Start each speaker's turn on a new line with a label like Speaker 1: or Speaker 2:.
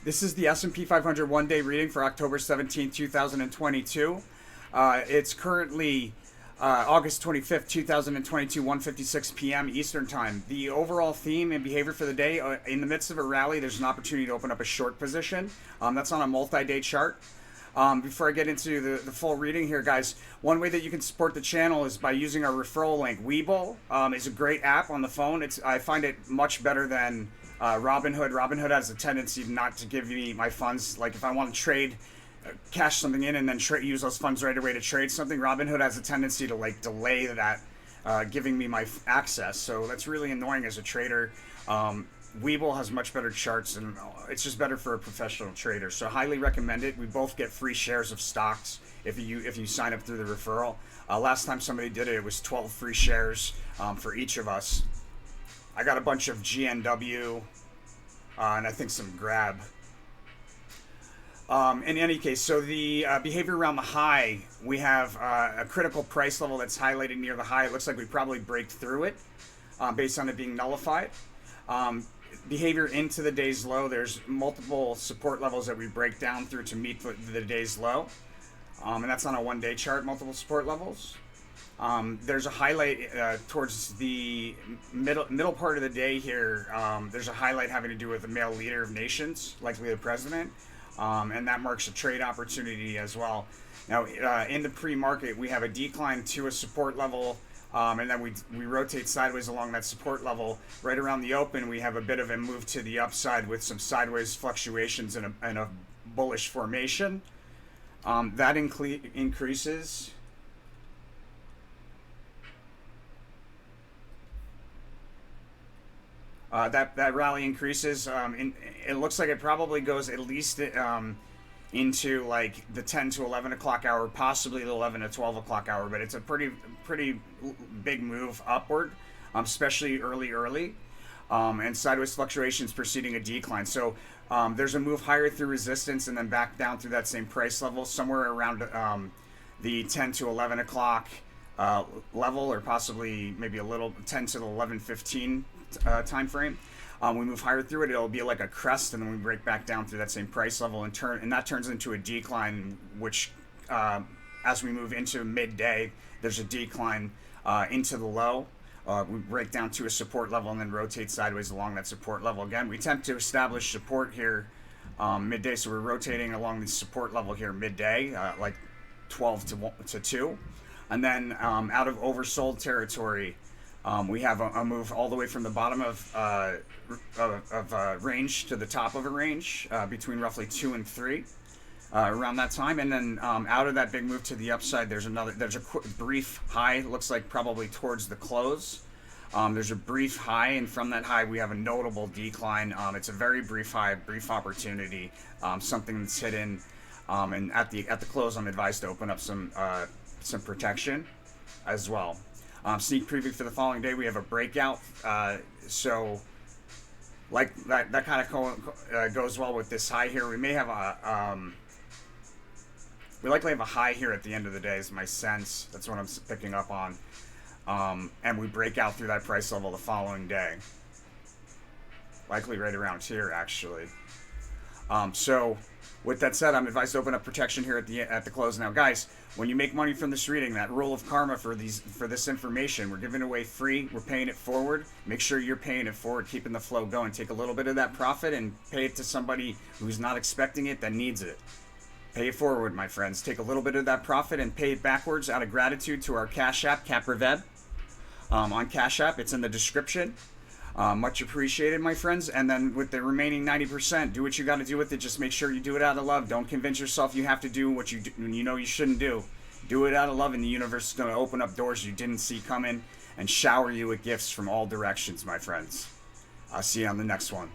Speaker 1: This is the S&P 500 one-day reading for October 17th, 2022. It's currently August 25th, 2022, 1:56 p.m. Eastern Time. The overall theme and behavior for the day, in the midst of a rally, there's an opportunity to open up a short position. That's on a multi-day chart. Before I get into the full reading here, guys, one way that you can support the channel is by using our referral link. Webull is a great app on the phone. I find it much better than Robinhood. Robinhood has a tendency not to give me my funds. Like if I want to trade, cash something in and then use those funds right away to trade something, Robinhood has a tendency to like delay that giving me my access. So that's really annoying as a trader. Webull has much better charts and it's just better for a professional trader. So highly recommend it. We both get free shares of stocks if you sign up through the referral. Last time somebody did it, it was 12 free shares for each of us. I got a bunch of GNW and I think some Grab. In any case, so the behavior around the high, we have a critical price level that's highlighted near the high. It looks like we probably break through it based on it being nullified. Behavior into the day's low, there's multiple support levels that we break down through to meet the day's low. And that's on a one-day chart, multiple support levels. There's a highlight towards the middle part of the day here. There's a highlight having to do with the male leader of nations, likely the president. And that marks a trade opportunity as well. Now, in the pre-market, we have a decline to a support level, and then we rotate sideways along that support level. Right around the open, we have a bit of a move to the upside with some sideways fluctuations and a bullish formation. That increases. That rally increases. It looks like it probably goes at least into like the 10 to 11 o'clock hour, possibly the 11 to 12 o'clock hour. But it's a pretty big move upward, especially early, and sideways fluctuations preceding a decline. So there's a move higher through resistance and then back down through that same price level, somewhere around the 10 to 11 o'clock level, or possibly maybe a little 10 to the 11:15 time frame. We move higher through it, it'll be like a crest, and then we break back down through that same price level and that turns into a decline, which as we move into midday, there's a decline into the low. We break down to a support level and then rotate sideways along that support level again. We attempt to establish support here midday, so we're rotating along the support level here midday, like 12 to 2. And then out of oversold territory, we have a move all the way from the bottom of range to the top of a range between roughly 2 and 3 around that time. And then out of that big move to the upside, there's a brief high, looks like probably towards the close. There's a brief high, and from that high we have a notable decline. It's a very brief high, brief opportunity, something that's hidden. And at the close, I'm advised to open up some protection as well. Sneak preview for the following day, we have a breakout. So like that kind of goes well with this high here. We may have we likely have a high here at the end of the day is my sense. That's what I'm picking up on. And we break out through that price level the following day. Likely right around here, actually. So with that said, I'm advised to open up protection here at the close. Now, guys, when you make money from this reading, that rule of karma for this information, we're giving away free. We're paying it forward. Make sure you're paying it forward, keeping the flow going. Take a little bit of that profit and pay it to somebody who's not expecting it, that needs it. Pay it forward, my friends. Take a little bit of that profit and pay it backwards out of gratitude to our Cash App, Approveb. On Cash App, it's in the description. Much appreciated, my friends. And then with the remaining 90%, do what you got to do with it. Just make sure you do it out of love. Don't convince yourself you have to do what you know you shouldn't do. Do it out of love, and the universe is going to open up doors you didn't see coming and shower you with gifts from all directions, my friends. I'll see you on the next one.